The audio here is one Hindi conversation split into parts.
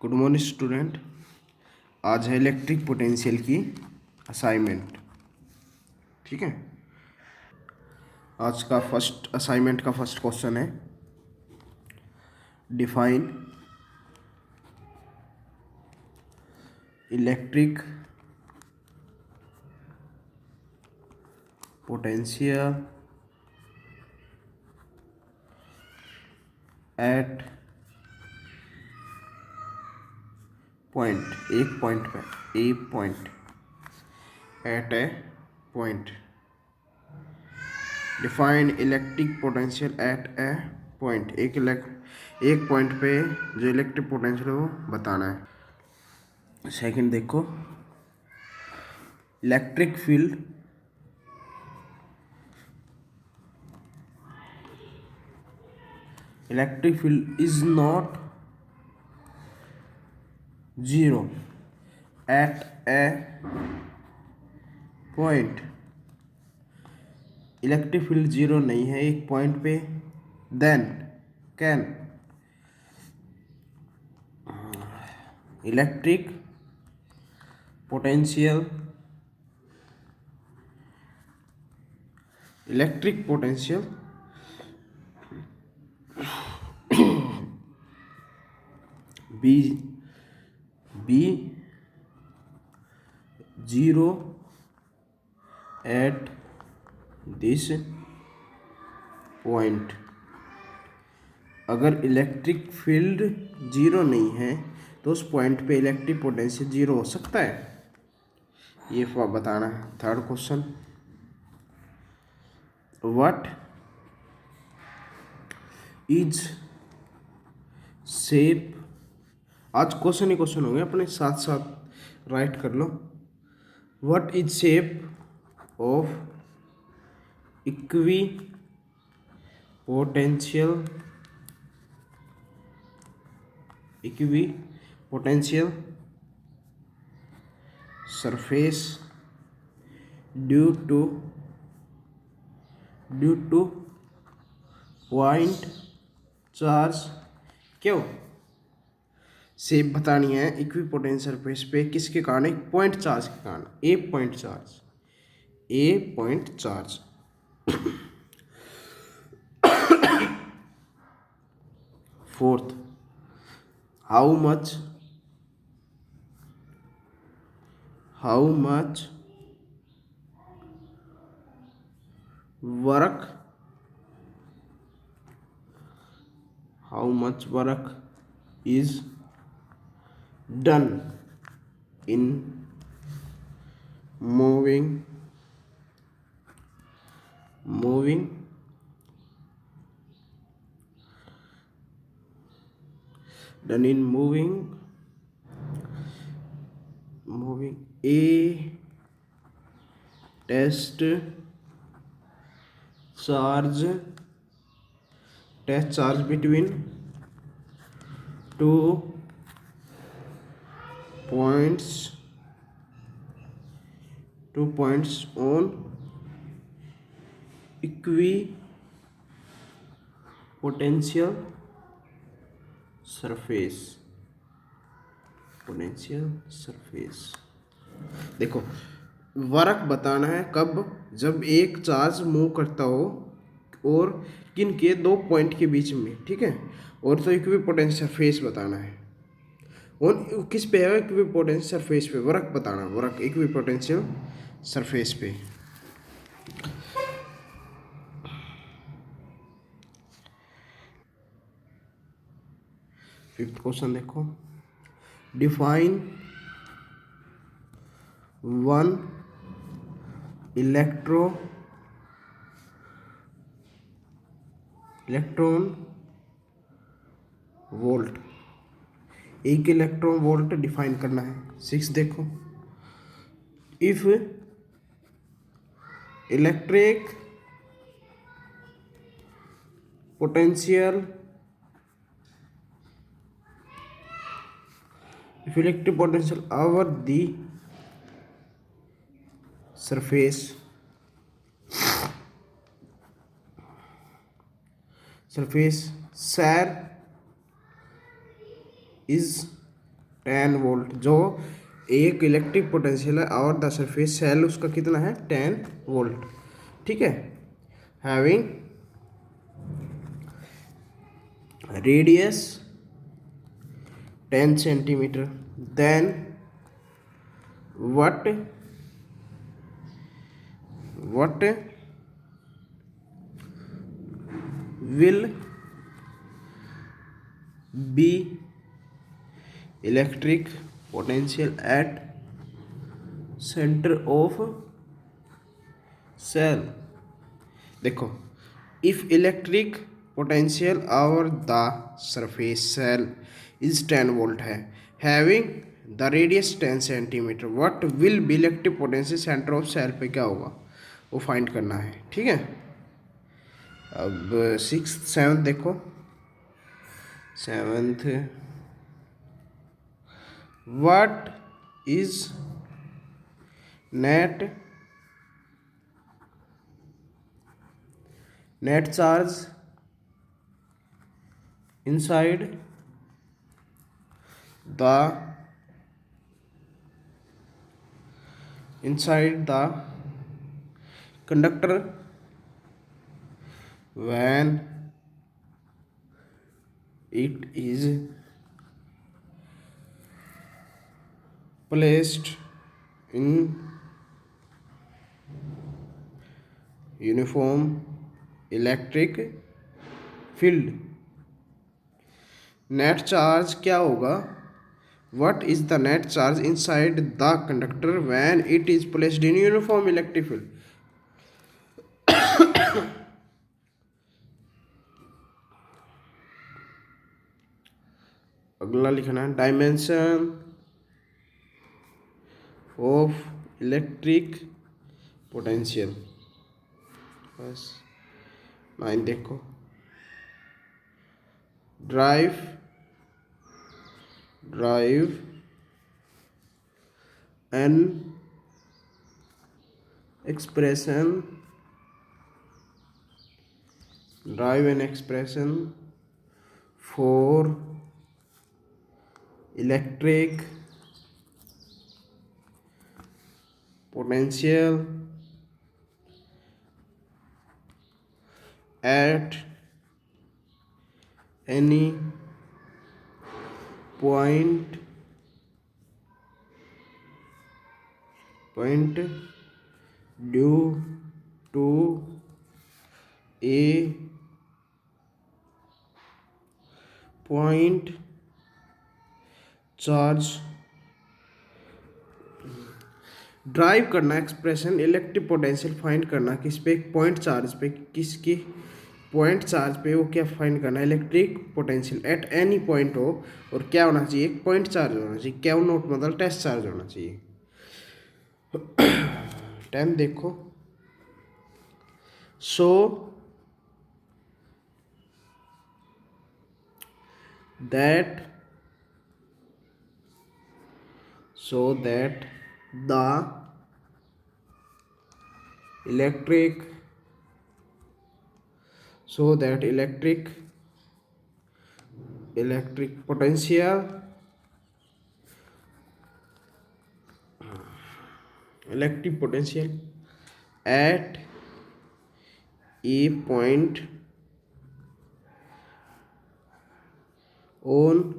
Good morning student. आज है इलेक्ट्रिक पोटेंशियल की असाइनमेंट। ठीक है, आज का फर्स्ट असाइनमेंट का फर्स्ट क्वेश्चन है define electric potential at point, एक पॉइंट पे, a point, at a point. Define electric potential at a point, एक पॉइंट पे जो इलेक्ट्रिक पोटेंशियल है वो बताना है। सेकंड देखो, electric field is not zero at a point। Electric field zero नहीं है एक पॉइंट पे। Then can electric potential be zero at this point. अगर इलेक्ट्रिक फील्ड जीरो नहीं है तो उस पॉइंट पे इलेक्ट्रिक पोटेंशियल जीरो हो सकता है, ये बताना है। Third question, what is shape. आज क्वेश्चन ही क्वेश्चन हो गए, अपने साथ साथ राइट कर लो। What is shape of equi potential surface due to point charge. क्यों शेप बतानी है इक्वी पोटेंशियल सरफेस पे, किसके कारण? एक पॉइंट चार्ज के कारण, a point charge. Fourth, how much work is done in moving a test charge between two points on equipotential surface। देखो, वर्क बताना है कब? जब एक चार्ज मूव करता हो और किन के दो पॉइंट के बीच में, ठीक है। और तो इक्विपोटेंशियल सरफेस बताना है, और किस पे है? इक्विपोटेंशियल सरफेस पे वर्क बताना, वर्क इक्विपोटेंशियल सरफेस पे। फिफ्थ क्वेश्चन देखो, डिफाइन वन इलेक्ट्रॉन वोल्ट। एक इलेक्ट्रॉन वोल्ट डिफाइन करना है। सिक्स देखो, if electric potential over the surface share is 10 volt. जो एक इलेक्ट्रिक पोटेंशियल है और द सरफेस सेल उसका कितना है 10 वोल्ट। ठीक है। Having radius 10 centimetre, then what will be electric potential at center of cell। देखो, if electric potential over the surface cell is 10 volt है, having the radius 10 centimetre, what will be electric potential center of cell पे क्या होगा वो फाइंड करना है। ठीक है। अब 6th 7th देखो। 7th, what is net charge inside the conductor when it is placed in uniform electric field। Net charge क्या होगा, what is the net charge inside the conductor when it is placed in uniform electric field। अगला लिखना है डायमेंशन ऑफ इलेक्ट्रिक पोटेंशियल। बस 9 देखो। Drive an expression for electric potential at any point due to a point charge। Drive करना एक्सप्रेशन इलेक्ट्रिक पोटेंशियल फाइंड करना किस पे, पॉइंट चार्ज पे, किसकी पॉइंट चार्ज पे, वो क्या फाइंड करना है electric potential at any point हो, और क्या होना चाहिए एक पॉइंट चार्ज होना चाहिए, क्या नोट मतलब टेस्ट चार्ज होना चाहिए। 10 देखो। So that the electric potential at a point on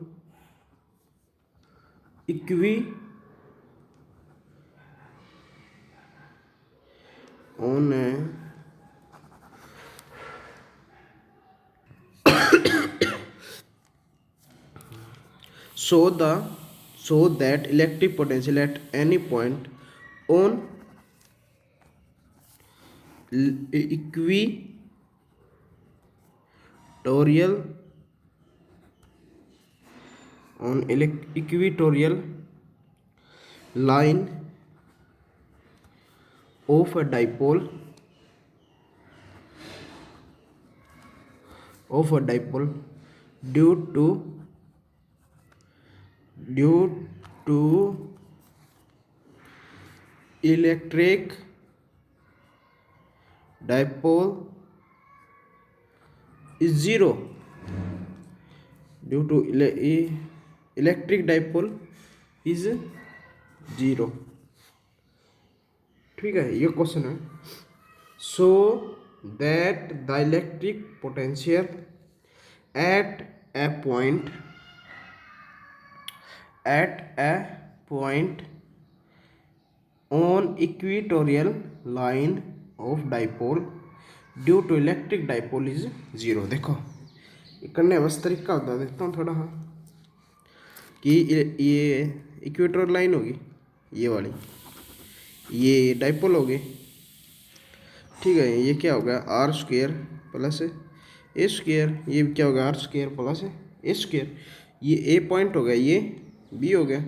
so that electric potential at any point on equatorial line of a dipole due to electric dipole is zero, due to electric dipole is 0। ठीक है, ये क्वेश्चन है। So that the electric potential at a point on equatorial line of dipole due to electric dipole is 0। देखो ये करने का बस तरीका बता देता हूँ थोड़ा। हाँ, कि ये इक्वेटोरियल लाइन होगी, ये वाली, ये डाइपोल होगी। ठीक है, ये क्या होगा r square plus a square, ये क्या होगा r square plus a square. ये ए पॉइंट हो गया, ये बी हो गया।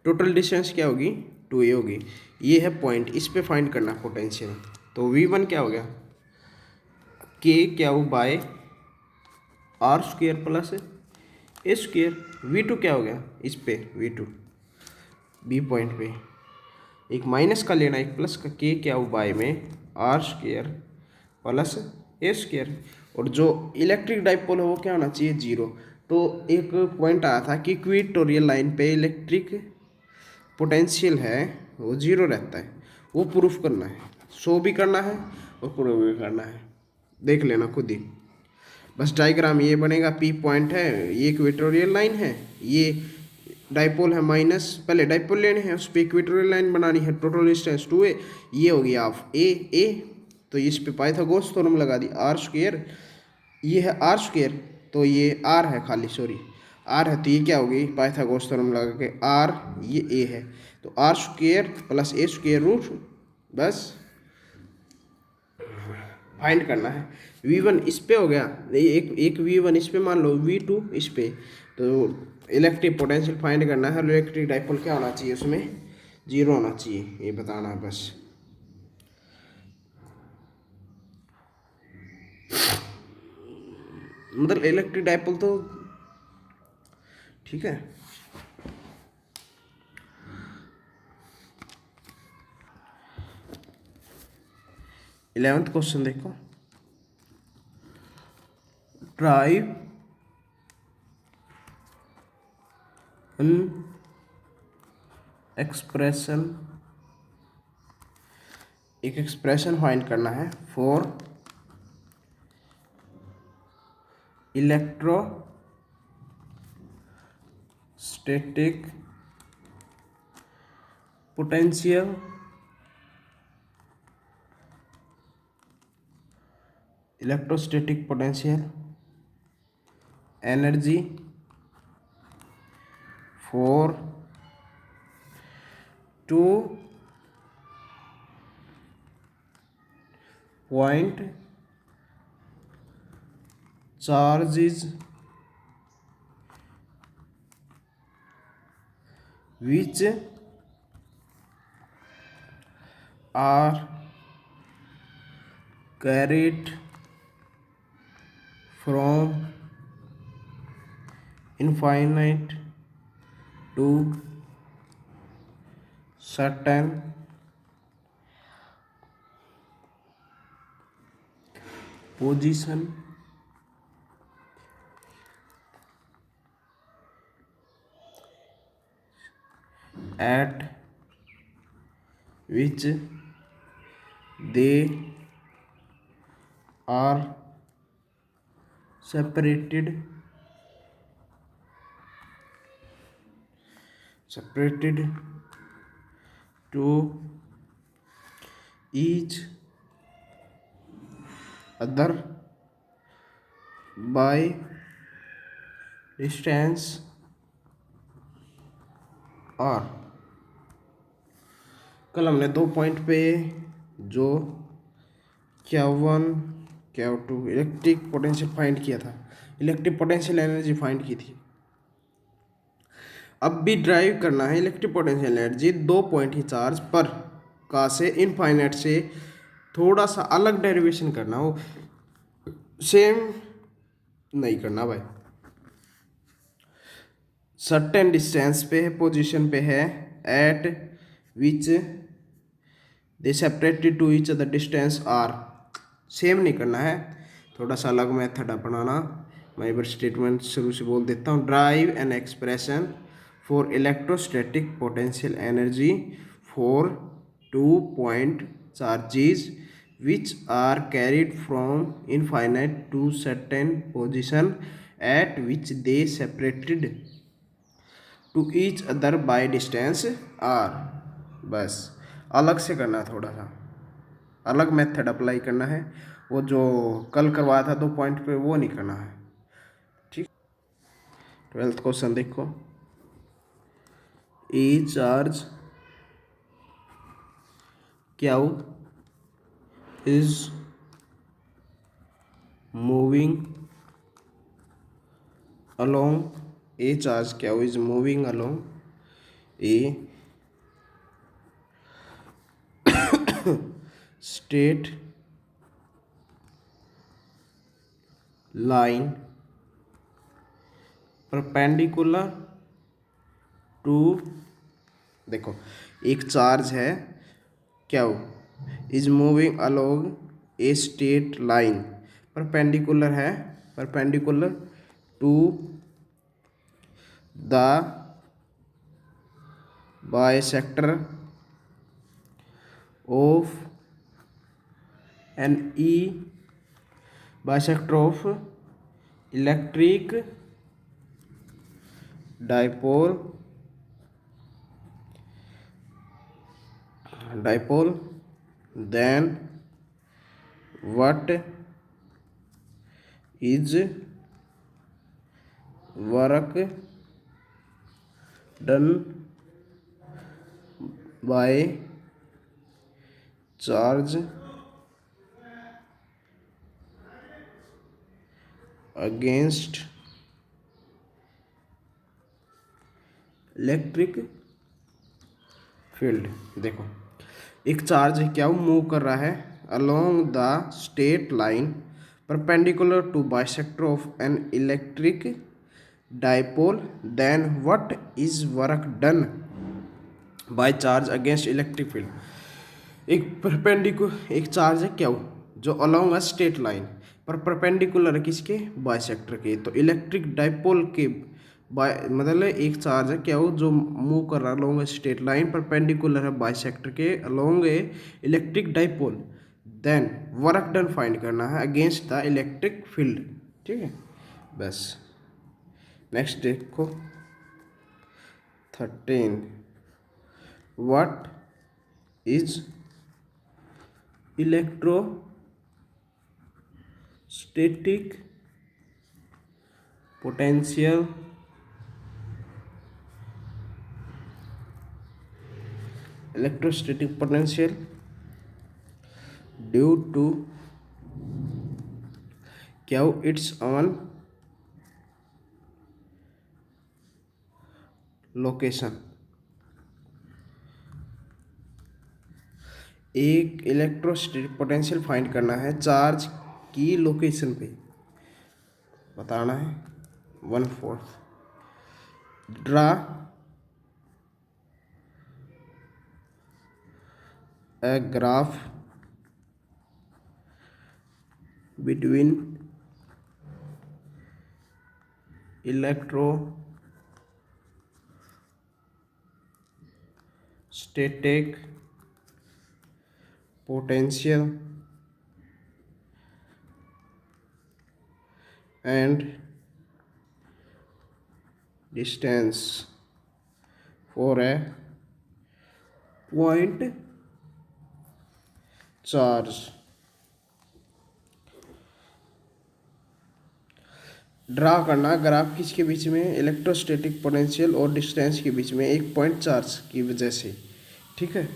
टोटल डिस्टेंस क्या होगी 2a होगी। ये है पॉइंट, इस पे फाइंड करना पोटेंशियल। तो v1 क्या हो गया k क्या हो by r square plus a square. v2 क्या हो गया इस पे v2 बी पॉइंट पे, एक माइनस का लेना एक प्लस का, k क्या हो बाय में r square plus a square. और जो इलेक्ट्रिक डाइपोल है वो क्या होना चाहिए 0। तो एक पॉइंट आया था कि इक्वेटोरियल लाइन पे इलेक्ट्रिक पोटेंशियल है वो 0 रहता है, वो प्रूफ करना है, शो भी करना है और प्रूफ भी करना है। देख लेना खुद ही। बस डायग्राम ये बनेगा, पी पॉइंट है, ये इक्वेटोरियल लाइन है, ये डाइपोल है माइनस, पहले डाइपोल लेने हैं उस पर इक्वेटोरियल लाइन बनानी है, टोटल डिस्टेंस 2a, ये हो गया ऑफ ए। तो इस पे पाइथागोरस थ्योरम लगा दी, आर स्क्वेयर, ये है आर स्क्वेयर, तो ये आर है खाली, सॉरी आर है, तो ये क्या होगी पाइथागोरस थ्योरम लगा के आर, ये ए है, तो r square plus a square root, बस फाइंड करना है। v1 इस पे हो गया, एक v1 इस पे मान लो, v2 इस पे। तो इलेक्ट्रिक पोटेंशियल फाइंड करना है, इलेक्ट्रिक डाइपोल क्या होना चाहिए उसमें 0 होना चाहिए, ये बताना है बस। मतलब इलेक्ट्रिक डाइपोल तो ठीक है। 11th क्वेश्चन देखो, ड्राइव एन एक्सप्रेशन, एक एक्सप्रेशन फाइंड करना है for electrostatic potential energy for 2 point charges which are carried from infinite to certain position at which they are separated to each other by distance r। कल हमने 2 पॉइंट पे जो Q1 Q2 electric potential find किया था, इलेक्ट्रिक पोटेंशियल एनर्जी फाइंड की थी। अब भी ड्राइव करना है इलेक्ट्रिक पोटेंशियल एनर्जी 2 पॉइंट ही चार्ज पर का से इनफाइनाइट से थोड़ा सा अलग डेरिवेशन करना हो, सेम नहीं करना भाई। सर्टेन डिस्टेंस पे है, पोजीशन पे है, at which they separated to each other distance r, same नहीं करना है, थोड़ा सा अलग मेथड अपनाना। मैं एक बार स्टेटमेंट शुरू से बोल देता हूँ। Drive an expression for electrostatic potential energy for 2 point charges which are carried from infinite to certain position at which they separated to each other by distance r। बस अलग से करना है, थोड़ा सा अलग मेथड अप्लाई करना है। वो जो कल करवाया था 2 पॉइंट पे वो नहीं करना है। ठीक, 12th क्वेश्चन देखो। ए charge Q is moving along a charge q is moving along a straight line perpendicular to, देखो एक चार्ज है q is moving along a straight line, perpendicular है, perpendicular to the bisector of an E bisector of electric dipole then what is work done by charge against electric field. देखो एक चार्ज है क्या, वो मूव कर रहा है along the straight line perpendicular to bisector of an electric dipole, then what is work done by charge against electric field. एक चार्ज है क्या जो अलोंग अ स्ट्रेट लाइन पर परपेंडिकुलर है किसके, बाइसेक्टर के। तो इलेक्ट्रिक डाइपोल के मतलब एक चार्ज है क्या जो मूव कर रहा है अलोंग स्ट्रेट लाइन परपेंडिकुलर है बाइसेक्टर के along a electric dipole, then work done find करना है अगेंस्ट द इलेक्ट्रिक फील्ड। ठीक है, बस नेक्स्ट देखो 13। What is electrostatic potential due to क्या इट्स ऑन लोकेशन। एक इलेक्ट्रोस्टैटिक पोटेंशियल फाइंड करना है चार्ज की लोकेशन पे बताना है। 1/4 draw a graph between electrostatic potential and distance for a point charge. Draw करना ग्राफ किसके बीच में, इलेक्ट्रोस्टैटिक पोटेंशियल और डिस्टेंस के बीच में एक पॉइंट चार्ज की वजह से। ठीक है,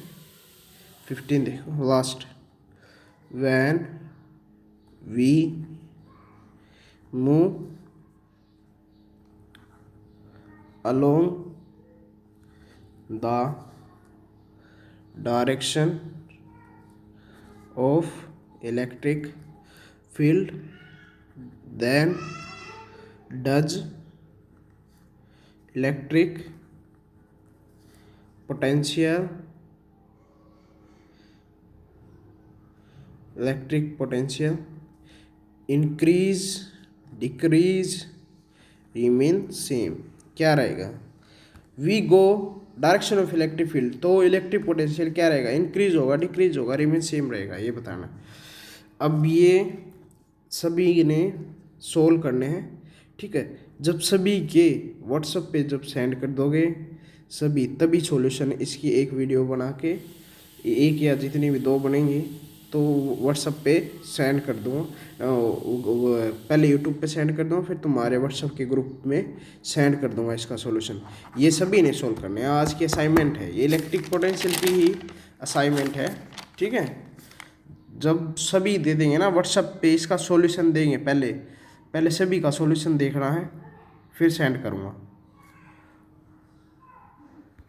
15 देखो last. When we move along the direction of electric field, then does electric potential increase decrease, remain same, क्या रहेगा? We go direction of electric field, तो इलेक्ट्रिक पोटेंशियल क्या रहेगा? इंक्रीज होगा, डिक्रीज होगा, रिमेन सेम रहेगा, ये बताना। अब ये सभी ने सोल्व करने हैं, ठीक है। जब सभी के व्हाट्सएप पे जब सेंड कर दोगे सभी, तभी सॉल्यूशन इसकी एक वीडियो बना के, एक या जितनी भी दो बनेंगी तो व्हाट्सएप पे सेंड कर दूँगा। पहले यूट्यूब पे सेंड कर दूँगा, फिर तुम्हारे व्हाट्सएप के ग्रुप में सेंड कर दूँगा इसका सॉल्यूशन। ये सभी ने सोल्व करने हैं, आज की असाइनमेंट है ये, इलेक्ट्रिक पोटेंशियल की ही असाइनमेंट है, ठीक है। जब सभी दे देंगे ना व्हाट्सएप पे इसका सॉल्यूशन देंगे, पहले सभी का सॉल्यूशन देखना है, फिर सेंड करूँगा।